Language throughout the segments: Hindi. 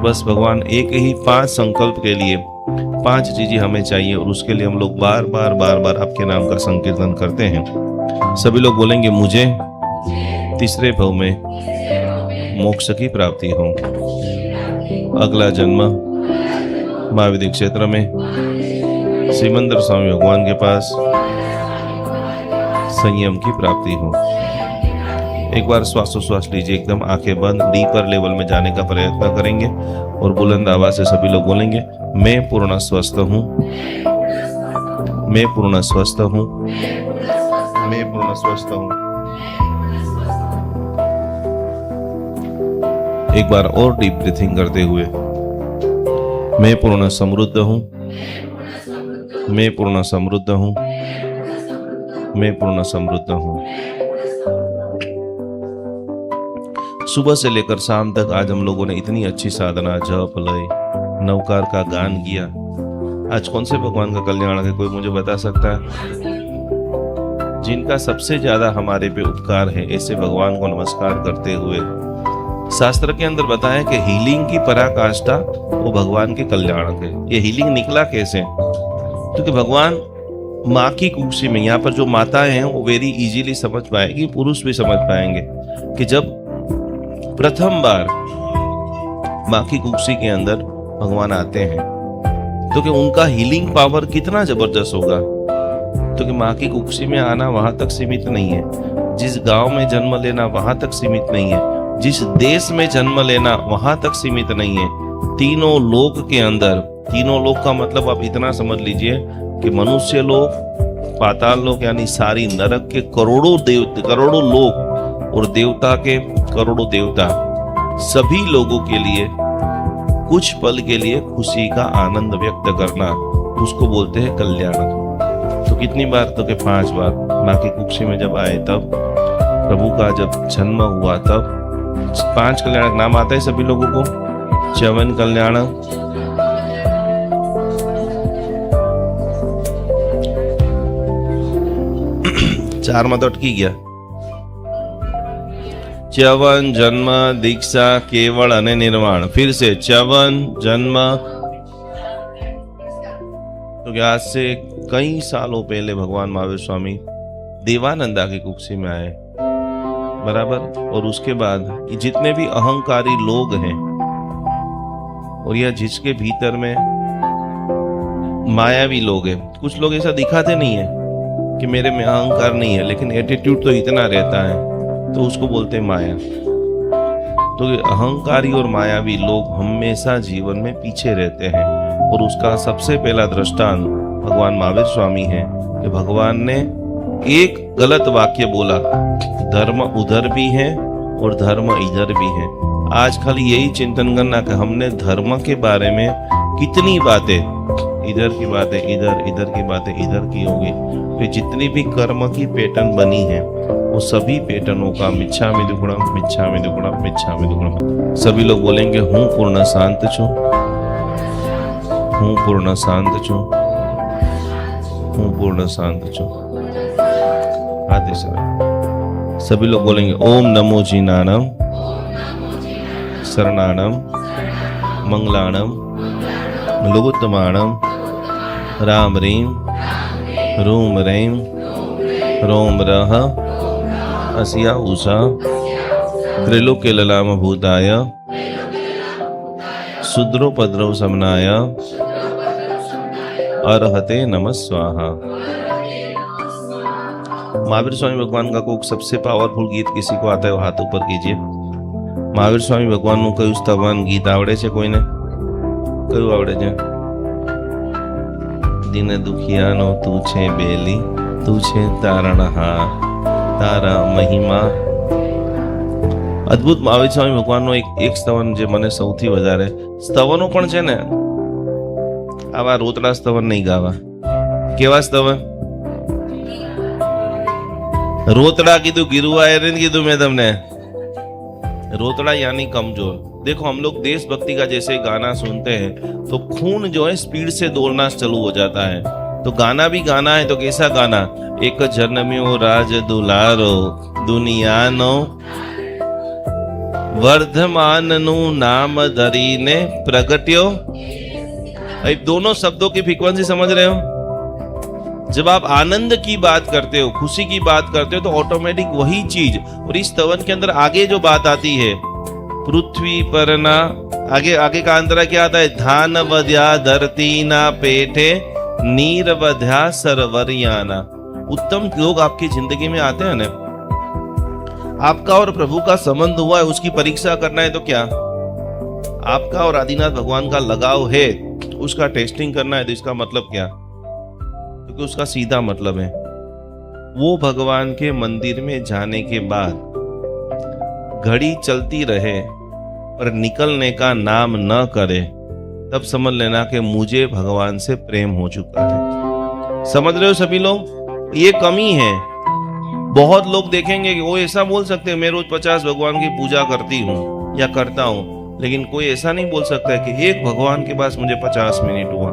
बस भगवान एक ही 5 संकल्प के लिए 5 चीजें हमें चाहिए, और उसके लिए हम लोग बार बार बार बार आपके नाम का संकीर्तन करते हैं। सभी लोग बोलेंगे, मुझे तीसरे भव में मोक्ष की प्राप्ति हो, अगला जन्म महाविद्य क्षेत्र में श्रीमंदिर स्वामी भगवान के पास संयम की प्राप्ति हो। एक बार श्वासोश्वास लीजिए, एकदम आंखें बंद, डीपर लेवल में जाने का प्रयत्न करेंगे और बुलंद आवाज से सभी लोग बोलेंगे, मैं पूर्ण स्वस्थ हूँ, मैं पूर्ण स्वस्थ हूँ, मैं पूर्ण स्वस्थ हूँ। एक बार और डीप ब्रीथिंग करते हुए, मैं पूर्ण समृद्ध हूँ, मैं पूर्ण समृद्ध हूँ, मैं पूर्ण समृद्ध हूँ। सुबह से लेकर शाम तक आज हम लोगों ने इतनी अच्छी साधना, जप, लय, नवकार का गान किया। आज कौन से भगवान का कल्याण है, कोई मुझे बता सकता है? जिनका सबसे ज्यादा हमारे पे उपकार है, ऐसे भगवान को नमस्कार करते हुए शास्त्र के अंदर बताया कि हीलिंग की पराकाष्ठा वो भगवान के कल्याण है। ये हीलिंग निकला कैसे? क्योंकि भगवान माँ की कुक्षी में, यहाँ पर जो माताएं हैं वो वेरी इजीली समझ पाएगी, पुरुष भी समझ पाएंगे कि जब प्रथम बार माँ की कुक्षी के अंदर भगवान आते हैं तो कि उनका हीलिंग पावर कितना जबरदस्त होगा। तो कि माँ की कुक्षी में आना वहां तक सीमित नहीं है, जिस गांव में जन्म लेना वहां तक सीमित नहीं है, जिस देश में जन्म लेना वहां तक सीमित नहीं है। तीनों लोक के अंदर, तीनों लोक का मतलब आप इतना समझ लीजिए कि मनुष्य लोक, पाताल लोक यानी सारी नरक के करोड़ों लोक और देवता के करोड़ों देवता, सभी लोगों के लिए कुछ पल के लिए खुशी का आनंद व्यक्त करना, उसको बोलते हैं कल्याण। तो कितनी बार? तो के 5 बार माँ की कुक्षी में जब आए, तब प्रभु का जब जन्म हुआ, तब 5 कल्याण नाम आता है सभी लोगों को। च्यवन कल्याण, चार मत अटकी गया। च्यवन, जन्म, दीक्षा, केवल अने निर्वाण। फिर से च्यवन, जन्म। तो आज से कई सालों पहले भगवान महावीर स्वामी देवानंदा की कुक्षी में आए, बराबर। और उसके बाद जितने भी अहंकारी लोग हैं, और यह जिसके भीतर में मायावी लोग हैं, कुछ लोग ऐसा दिखाते नहीं है कि मेरे में अहंकार नहीं है, लेकिन एटीट्यूड तो इतना रहता है, तो उसको बोलते हैं माया। तो अहंकारी और मायावी लोग हमेशा जीवन में पीछे रहते हैं, और उसका सबसे पहला दृष्टांत भगवान महावीर स्वामी है कि भगवान ने एक गलत वाक्य बोला, धर्म उधर भी है और धर्म इधर भी है। आज खाली यही चिंतन करना कि हमने धर्म के बारे में कितनी बातें, इधर की बातें इधर, इधर की बातें इधर की होगी। तो जितनी भी कर्म की पैटर्न बनी है, वो सभी पैटर्नों का मिच्छामि दुक्कडम, मिच्छामि दुक्कडम, मिच्छामि दुक्कडम। सभी लोग बोलेंगे, हूँ पूर्ण शांत छू, हूँ पूर्ण शांत छू, हूँ पूर्ण शांत छू। आते समय सभी लोग बोलेंगे, ओम नमो जीनानम, शरणानम, मंगलानम, लघुत्तमानम, राम रीम, रूम रेम, रोम रह, असिया उषा, त्रिलोक्य ललाम भूताय, शुद्रोपद्रव समनाय, अर्हते नमः स्वाहा। महावीर स्वामी भगवान का कोई सबसे पावरफुल गीत किसी को आता है, वो हाथ ऊपर कीजिए। महावीर स्वामी भगवान નું કયું સ્તવન ગીત આવડે છે કોઈને? કયું આવડે છે? દિન દુખિયાનો તું છે બેલી, તું છે તારણહાર, તારા મહિમા। અદ્ભુત મહાવીર સ્વામી ભગવાનનો એક સ્તવન જે મને સૌથી વધારે, સ્તવનો પણ છે ને, આવા રોતડા સ્તવન નહીં ગાવા। કેવા સ્તવન? રોતડા કીધું, ગીરુઆએ ને કીધું મેં તમને। रोतड़ा यानी कमजोर। देखो, हम लोग देशभक्ति का जैसे गाना सुनते हैं तो खून जो है स्पीड से दौड़ना चालू हो जाता है। तो गाना भी गाना है, तो कैसा गाना? एक जन्म्यो राज दुलारो दुनिया नो वर्धमाननु नाम धरीने प्रगट्यो। अब दोनों शब्दों की फ्रीक्वेंसी समझ रहे हो? जब आप आनंद की बात करते हो, खुशी की बात करते हो, तो ऑटोमेटिक वही चीज, और इस स्तवन के अंदर आगे जो बात आती है, पृथ्वी पर ना, आगे का अंतरा क्या आता है? धान वध्या धरती ना पेठे, नीर वध्या सरवरियाना। उत्तम लोग आपकी जिंदगी में आते हैं ना, आपका और प्रभु का संबंध हुआ है, उसकी परीक्षा करना है तो क्या? आपका और आदिनाथ भगवान का लगाव है, उसका टेस्टिंग करना है तो इसका मतलब क्या? क्योंकि उसका सीधा मतलब है, वो भगवान के मंदिर में जाने के बाद घड़ी चलती रहे और निकलने का नाम न करे, तब समझ लेना कि मुझे भगवान से प्रेम हो चुका है। समझ रहे हो सभी लोग? ये कमी है। बहुत लोग देखेंगे कि वो ऐसा बोल सकते हैं, मैं रोज 50 भगवान की पूजा करती हूँ या करता हूँ, लेकिन कोई ऐसा नहीं बोल सकता है कि एक भगवान के पास मुझे 50 मिनट हुआ।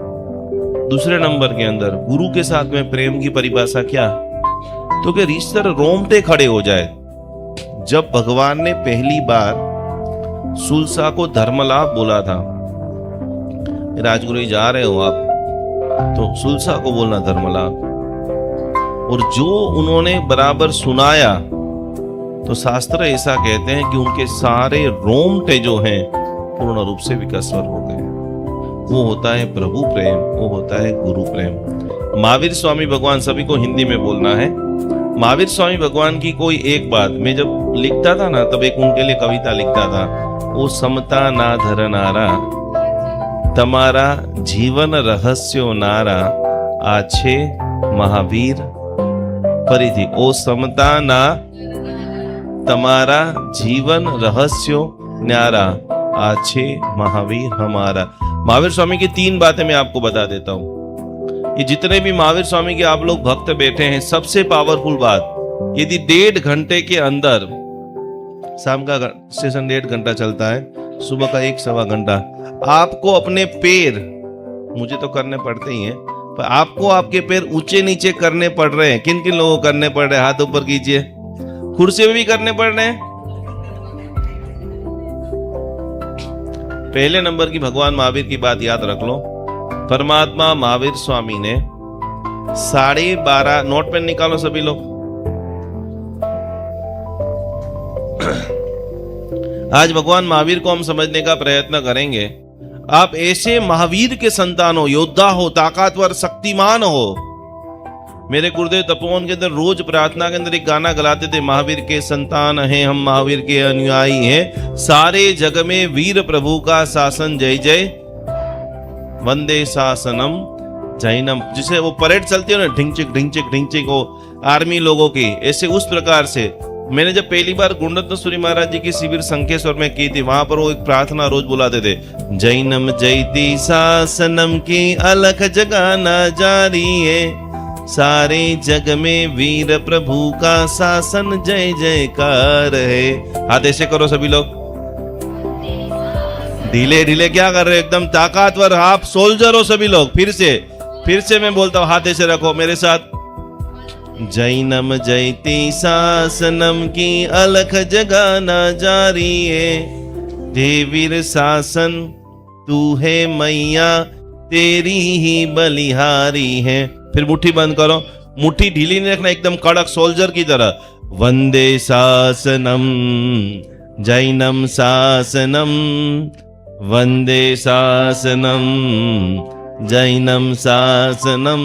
दूसरे नंबर के अंदर गुरु के साथ में प्रेम की परिभाषा क्या? तो कि रिश्ते रोमटे खड़े हो जाए। जब भगवान ने पहली बार सुलसा को धर्मलाभ बोला था, राजगुरु जा रहे हो आप, तो सुलसा को बोलना धर्मलाभ, और जो उन्होंने बराबर सुनाया तो शास्त्र ऐसा कहते हैं कि उनके सारे रोमटे जो हैं पूर्ण रूप से विकसवर हो गए। वो होता है प्रभु प्रेम, वो होता है गुरु प्रेम। महावीर स्वामी भगवान, सभी को हिंदी में बोलना है, महावीर स्वामी भगवान की कोई एक बात, मैं जब लिखता था ना तब एक उनके लिए कविता लिखता था, वो समता ना धरनारा तमारा जीवन रहस्यो नारा आछे महावीर परिधि। ओ समता ना तमारा जीवन रहस्यो न्यारा आछे महावीर हमारा। महावीर स्वामी की 3 बातें मैं आपको बता देता हूं। ये जितने भी महावीर स्वामी के आप लोग भक्त बैठे हैं, सबसे पावरफुल बात, यदि 1.5 घंटे के अंदर, शाम का सेशन 1.5 घंटा चलता है, सुबह का 1-1.25 घंटा, आपको अपने पैर, मुझे तो करने पड़ते ही हैं, पर आपको आपके पैर ऊंचे नीचे करने पड़ रहे हैं। किन किन लोगों को करने पड़ रहे हैं? हाथ ऊपर कीजिए। कुर्सी में भी करने पड़ रहे हैं। पहले नंबर की भगवान महावीर की बात याद रख लो। परमात्मा महावीर स्वामी ने 12.5, नोट पेन निकालो सभी लोग। आज भगवान महावीर को हम समझने का प्रयत्न करेंगे। आप ऐसे महावीर के संतान हो, योद्धा हो, ताकतवर, शक्तिमान हो। मेरे गुरुदेव तपोवन के अंदर रोज प्रार्थना के अंदर एक गाना गलाते थे, महावीर के संतान हैं हम, महावीर के अनुयायी हैं, सारे जग में वीर प्रभु का शासन जय जय, वंदे शासनम जैनम। जिसे वो परेड चलती है ना, ढिंचिक ढिंचिक ढिंचिक, वो आर्मी लोगों की, ऐसे उस प्रकार से। मैंने जब पहली बार गुणरत्न महाराज जी की शिविर संकेश्वर में की थी, वहां पर वो एक प्रार्थना रोज बुलाते थे, जैनम जयती शासनम की अलख जगाना जारी है, सारे जग में वीर प्रभु का शासन जय जयकार है। हाथ ऐसे करो सभी लोग, ढीले ढीले क्या कर रहे हो? एकदम ताकतवर, आप सोल्जर हो सभी लोग। फिर से मैं बोलता हूं, हाथ ऐसे रखो मेरे साथ। जैनम जयती शासनम की अलख जगाना जारी है, देवीर शासन तू है मैया, तेरी ही बलिहारी है। फिर मुट्ठी बंद करो, मुट्ठी ढीली नहीं रखना, एकदम कड़क सोल्जर की तरह। वंदे शासनम जैनम शासनम, वंदे शासनम जैनम शासनम।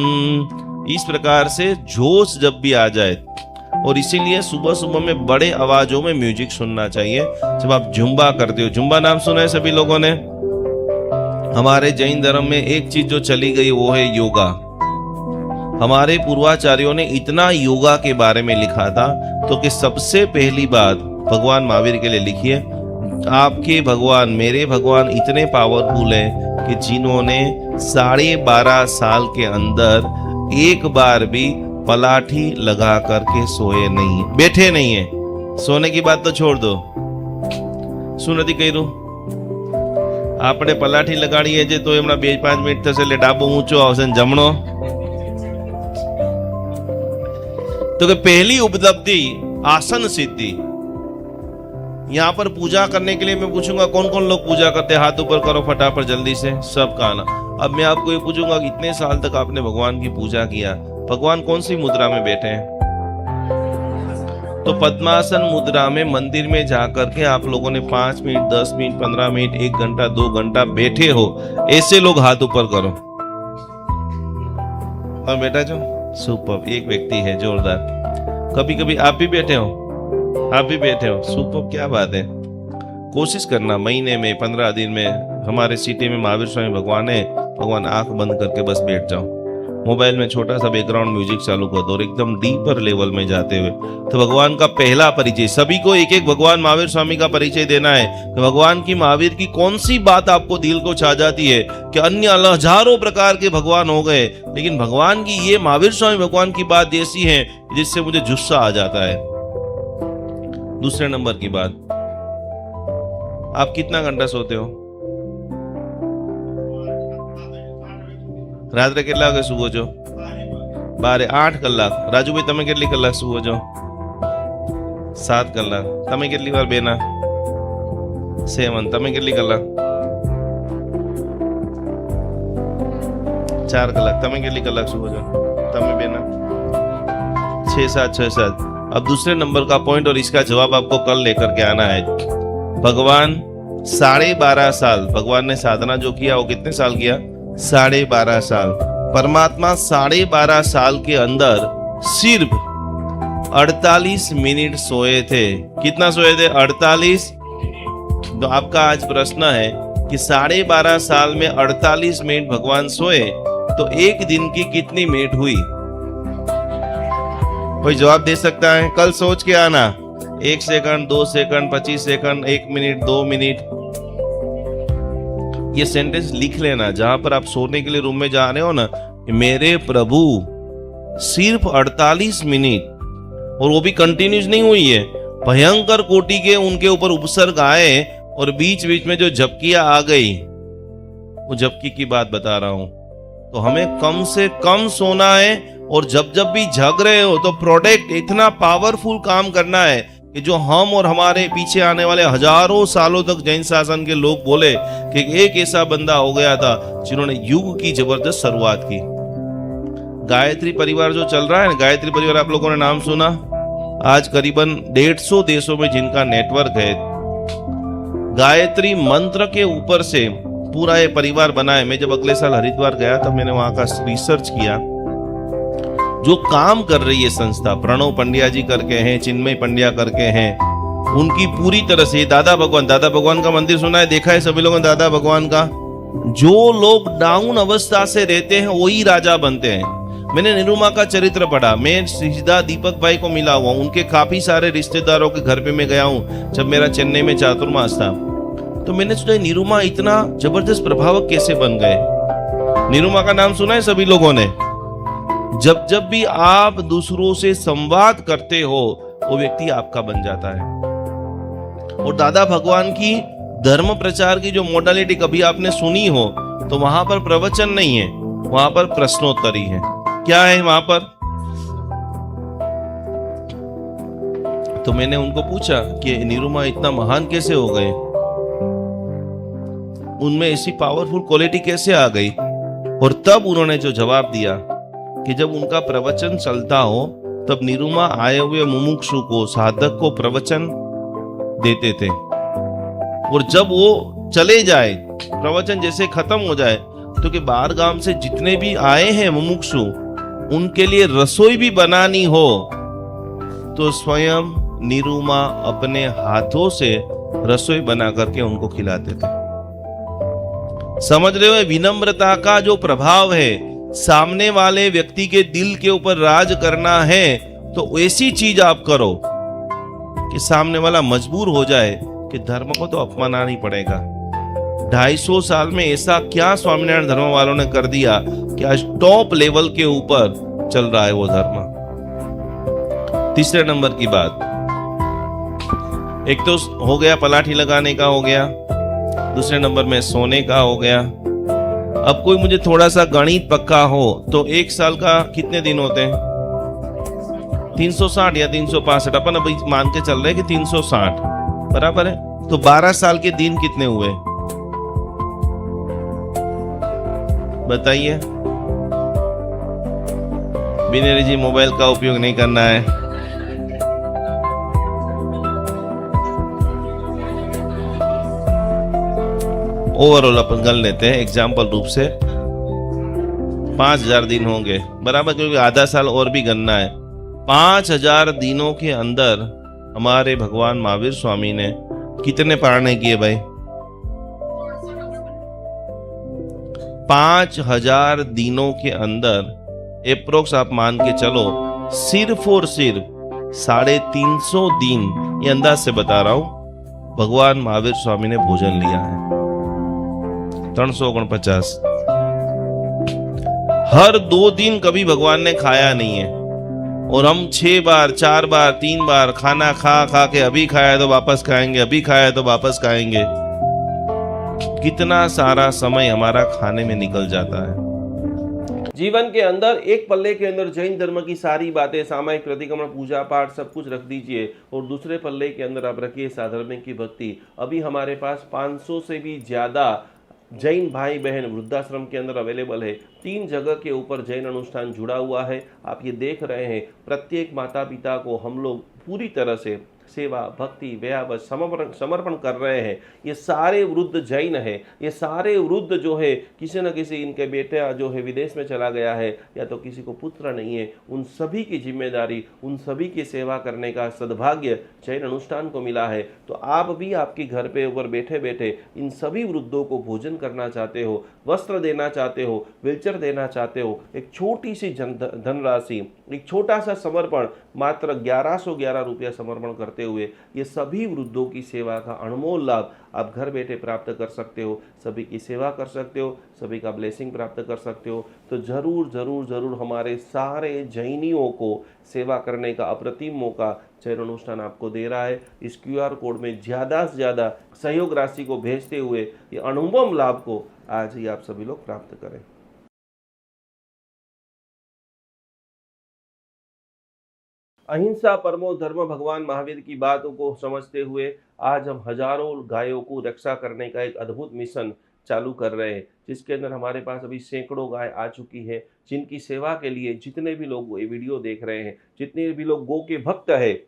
इस प्रकार से जोश जब भी आ जाए, और इसीलिए सुबह सुबह में बड़े आवाजों में म्यूजिक सुनना चाहिए जब आप जुम्बा करते हो। जुम्बा नाम सुना है सभी लोगों ने? हमारे जैन धर्म में एक चीज जो चली गई वो है योगा। हमारे पूर्वाचार्यों ने इतना योगा के बारे में लिखा था, तो कि सबसे पहली बात भगवान महावीर के लिए लिखिए, आपके भगवान, मेरे भगवान इतने पावरफुल हैं कि जिन्होंने 12.5 साल के अंदर एक बार भी पलाठी लगा करके सोए नहीं, बैठे नहीं है। सोने की बात तो छोड़ दो, सुनती कही रू આપણે પલાઠી લગાડીએ છે તો એમના 2-5 મિનિટ થશે એટલે ડાબો ઊંચો આવશે ને જમણો। तो कि पहली उपलब्धि आसन सिद्धि, यहाँ पर पूजा करने के लिए मैं पूछूंगा कौन कौन लोग पूजा करते हैं, हाथ ऊपर करो फटाफट जल्दी से, सबका आना। अब मैं आपको ये पूछूंगा कि इतने साल तक आपने भगवान की पूजा किया, भगवान कौन सी मुद्रा में बैठे हैं? तो पद्मासन मुद्रा में मंदिर में जाकर के आप लोगों ने 5 मिनट 10 मिनट 15 मिनट 1 घंटा 2 घंटा बैठे हो, ऐसे लोग हाथ ऊपर करो। और बेटा जो सुपर, एक व्यक्ति है जोरदार। कभी कभी आप भी बैठे हो, आप भी बैठे हो, सुपर, क्या बात है। कोशिश करना महीने में 15 दिन में, हमारे सिटी में महावीर स्वामी भगवान है, भगवान आंख बंद करके बस बैठ जाओ, मोबाइल में छोटा सा बैकग्राउंड म्यूजिक चालू कर दो और एकदम डीपर लेवल में जाते हुए तो भगवान का पहला परिचय, सभी को एक एक भगवान महावीर स्वामी का परिचय देना है कि भगवान की महावीर की कौन सी बात आपको दिल को छा जाती है कि अन्य हजारों प्रकार के भगवान हो गए, लेकिन भगवान की ये महावीर स्वामी भगवान की बात ऐसी है जिससे मुझे जुस्सा आ जाता है। दूसरे नंबर की बात, आप कितना घंटा सोते हो? रात्रे કેટલા વાગે સુવો છો? 8 કલાક। રાજુ ભાઈ તમે કેટલી કલાક સુવો છો? 7 કલાક। તમે કેટલી વાર બેના? 7। તમે કેટલી કલાક? 4 કલાક। તમે કેટલી કલાક સુવો છો? તમે બેના 6-7। अब दूसरे नंबर का पॉइंट और इसका जवाब आपको कल लेकर के आना है। भगवान 12.5 साल, भगवान ने साधना जो किया वो कितने साल किया? 12.5 साल। परमात्मा 12.5 साल के अंदर सिर्फ 48 मिनट सोए थे। कितना सोए थे? 48। तो आपका आज प्रश्न है कि 12.5 साल में 48 मिनट भगवान सोए तो एक दिन की कितनी मिनट हुई? कोई जवाब दे सकता है? कल सोच के आना। 1 second, 2 second, 25 second, 1 minute, 2 minute, ये सेंटेंस लिख लेना। जहां पर आप सोने के लिए रूम में जा रहे हो ना, मेरे प्रभु सिर्फ 48 मिनट, और वो भी कंटिन्यूस नहीं हुई है, भयंकर कोटि के उनके ऊपर उपसर्ग आए और बीच बीच में जो झपकियां आ गई, वो झपकी की बात बता रहा हूं। तो हमें कम से कम सोना है और जब जब भी जग रहे हो तो प्रोडक्ट इतना पावरफुल काम करना है कि जो हम और हमारे पीछे आने वाले हजारों सालों तक जैन शासन के लोग बोले कि एक ऐसा बंदा हो गया था जिन्होंने युग की जबरदस्त शुरुआत की। गायत्री परिवार जो चल रहा है ना, गायत्री परिवार आप लोगों ने नाम सुना? आज करीबन 150 देशों में जिनका नेटवर्क है, गायत्री मंत्र के ऊपर से पूरा ये परिवार बना है। मैं जब अगले साल हरिद्वार गया तब मैंने वहां का रिसर्च किया। जो काम कर रही है संस्था, प्रणव पंड्या जी करके हैं, चिन्मय पंड्या करके हैं, उनकी पूरी तरह से दादा भगवान का मंदिर सुना है, देखा है सभी लोगों ने दादा भगवान का? जो लोग डाउन अवस्था से रहते हैं वही राजा बनते हैं। मैंने निरुमा का चरित्र पढ़ा, मैं सीधा दीपक भाई को मिला हुआ, उनके काफी सारे रिश्तेदारों के घर पे मैं गया हूँ जब मेरा चेन्नई में चातुर्मास था। तो मैंने सुना निरुमा इतना जबरदस्त प्रभावक कैसे बन गए। निरुमा का नाम सुना है सभी लोगों ने? जब जब भी आप दूसरों से संवाद करते हो वो व्यक्ति आपका बन जाता है। और दादा भगवान की धर्म प्रचार की जो मोडालिटी कभी आपने सुनी हो तो वहां पर प्रवचन नहीं है, वहां पर प्रश्नोत्तरी है। क्या है वहां पर? तो मैंने उनको पूछा कि निरुमा इतना महान कैसे हो गए, उनमें ऐसी पावरफुल क्वालिटी कैसे आ गई? और तब उन्होंने जो जवाब दिया कि जब उनका प्रवचन चलता हो तब निरुमा आए हुए मुमुक्षु को, साधक को प्रवचन देते थे, और जब वो चले जाए, प्रवचन जैसे खत्म हो जाए, तो कि बाहर गांव से जितने भी आए हैं मुमुक्षु, उनके लिए रसोई भी बनानी हो तो स्वयं निरुमा अपने हाथों से रसोई बना करके उनको खिलाते थे। समझ रहे हो? विनम्रता का जो प्रभाव है, सामने वाले व्यक्ति के दिल के ऊपर राज करना है तो ऐसी चीज आप करो कि सामने वाला मजबूर हो जाए कि धर्म को तो अपमानना नहीं पड़ेगा। 250 साल में ऐसा क्या स्वामीनारायण धर्म वालों ने कर दिया कि आज टॉप लेवल के ऊपर चल रहा है वो धर्म। तीसरे नंबर की बात, एक तो हो गया पलाठी लगाने का, हो गया। दूसरे नंबर में सोने का हो गया। अब कोई मुझे थोड़ा सा गणित पक्का हो तो 1 साल का कितने दिन होते हैं? 360 या 365। अपन अभी मान के चल रहे हैं कि 360। बराबर है। तो 12 साल के दिन कितने हुए बताइए। बिनेरी जी मोबाइल का उपयोग नहीं करना है। ओवरऑल अपन गन लेते हैं एग्जाम्पल रूप से 5000 दिन होंगे बराबर, क्योंकि आधा साल और भी गणना है। 5000 दिनों के अंदर हमारे भगवान महावीर स्वामी ने कितने पारने किए भाई? 5000 दिनों के अंदर एप्रोक्स आप मान के चलो सिर्फ और सिर्फ 350 दिन, ये अंदाज से बता रहा हूं, भगवान महावीर स्वामी ने भोजन लिया है। 349 हर 2 दिन कभी भगवान ने खाया नहीं है, और हम 6 बार 4 बार 3 बार खाना खा के अभी खाया तो वापस खाएंगे, अभी खाया तो वापस खाएंगे। कितना सारा समय हमारा खाने में निकल जाता है। जीवन के अंदर एक पल्ले के अंदर जैन धर्म की सारी बातें, सामायिक प्रतिक्रमण, पूजा पाठ सब कुछ रख दीजिए, और दूसरे पल्ले के अंदर आप रखिए साधर्मिक की भक्ति। अभी हमारे पास 500 से भी ज्यादा जैन भाई बहन वृद्धाश्रम के अंदर अवेलेबल है। 3 जगह के ऊपर जैन अनुष्ठान जुड़ा हुआ है। आप ये देख रहे हैं, प्रत्येक माता पिता को हम लोग पूरी तरह से सेवा भक्ति व्यावस समर्पण कर रहे हैं। ये सारे वृद्ध जैन है, ये सारे वृद्ध जो है किसी न किसी इनके बेटा जो है विदेश में चला गया है, या तो किसी को पुत्र नहीं है, उन सभी की जिम्मेदारी, उन सभी की सेवा करने का सद्भाग्य जैन अनुष्ठान को मिला है। तो आप भी आपके घर पे ऊपर बैठे बैठे इन सभी वृद्धों को भोजन करना चाहते हो, वस्त्र देना चाहते हो, व्हीलचेयर देना चाहते हो, एक छोटी सी धनराशि, एक छोटा सा समर्पण, मात्र 1111 रुपया समर्पण करते हुए ये सभी वृद्धों की सेवा का अनमोल लाभ आप घर बैठे प्राप्त कर सकते हो। सभी की सेवा कर सकते हो, सभी का ब्लेसिंग प्राप्त कर सकते हो। तो जरूर जरूर जरूर हमारे सारे जैनियों को सेवा करने का अप्रतिम मौका जैन अनुष्ठान आपको दे रहा है। इस QR कोड में ज़्यादा से ज़्यादा सहयोग राशि को भेजते हुए ये अनुपम लाभ को आज ही आप सभी लोग प्राप्त करें। अहिंसा परमो धर्म भगवान महावीर की बातों को समझते हुए आज हम हजारों गायों को रक्षा करने का एक अद्भुत मिशन चालू कर रहे हैं, जिसके अंदर हमारे पास अभी सैकड़ों गाय आ चुकी है, जिनकी सेवा के लिए जितने भी लोग ये वीडियो देख रहे हैं, जितने भी लोग गौ के भक्त है,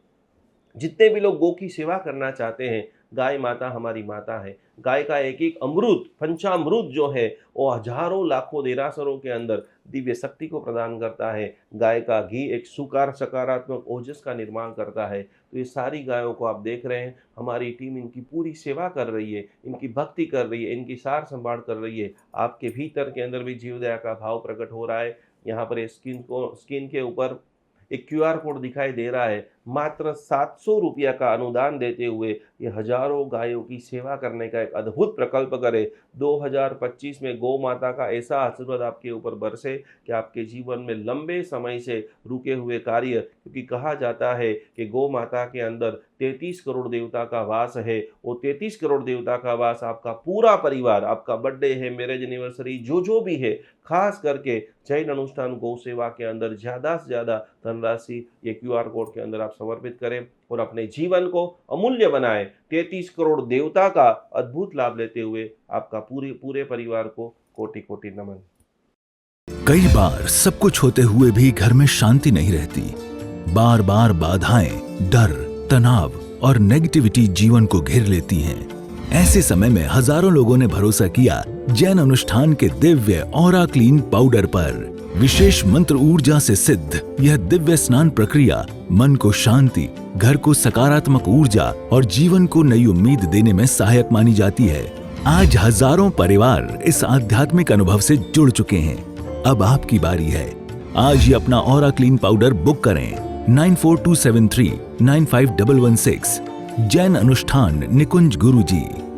जितने भी लोग गौ की सेवा करना चाहते हैं, गाय माता हमारी माता है। गाय का एक एक अमृत, पंचामृत जो है वो हजारों लाखों देरासरों के अंदर दिव्य शक्ति को प्रदान करता है। गाय का घी एक सकारात्मक ओजस का निर्माण करता है। तो ये सारी गायों को आप देख रहे हैं, हमारी टीम इनकी पूरी सेवा कर रही है, इनकी भक्ति कर रही है, इनकी सार संभाल कर रही है। आपके भीतर के अंदर भी जीव दया का भाव प्रकट हो रहा है। यहाँ पर स्क्रीन के ऊपर एक QR कोड दिखाई दे रहा है। मात्र 700 रुपया का अनुदान देते हुए ये हजारों गायों की सेवा करने का एक अद्भुत प्रकल्प करे। 2025 में गौ माता का ऐसा आशीर्वाद आपके ऊपर बरसे कि आपके जीवन में लंबे समय से रुके हुए कार्य, क्योंकि कहा जाता है कि गौ माता के अंदर 33 करोड़ देवता का वास है। वो 33 करोड़ देवता का वास आपका पूरा परिवार, आपका बर्थडे है, मैरिज एनिवर्सरी, जो भी है, खास करके जैन अनुष्ठान गौ सेवा के अंदर ज़्यादा से ज़्यादा धनराशि ये QR कोड के अंदर आप समर्पित करें और अपने जीवन को अमूल्य बनाएं। 33 करोड़ देवता का अद्भुत लाभ लेते हुए आपका पूरे परिवार को कोटि कोटि नमन। कई बार सब कुछ होते हुए भी घर में शांति नहीं रहती। बार बार बाधाएं, डर, तनाव और नेगेटिविटी जीवन को घेर लेती हैं। ऐसे समय में हजारों लोगों ने भरोसा किया जैन अनुष्ठान के दिव्य ऑरा क्लीन पाउडर पर। विशेष मंत्र ऊर्जा से सिद्ध यह दिव्य स्नान प्रक्रिया मन को शांति, घर को सकारात्मक ऊर्जा और जीवन को नई उम्मीद देने में सहायक मानी जाती है। आज हजारों परिवार इस आध्यात्मिक अनुभव से जुड़ चुके हैं। अब आपकी बारी है। आज ही अपना ऑरा क्लीन पाउडर बुक करें 9427395116। जैन अनुष्ठान निकुंज गुरुजी।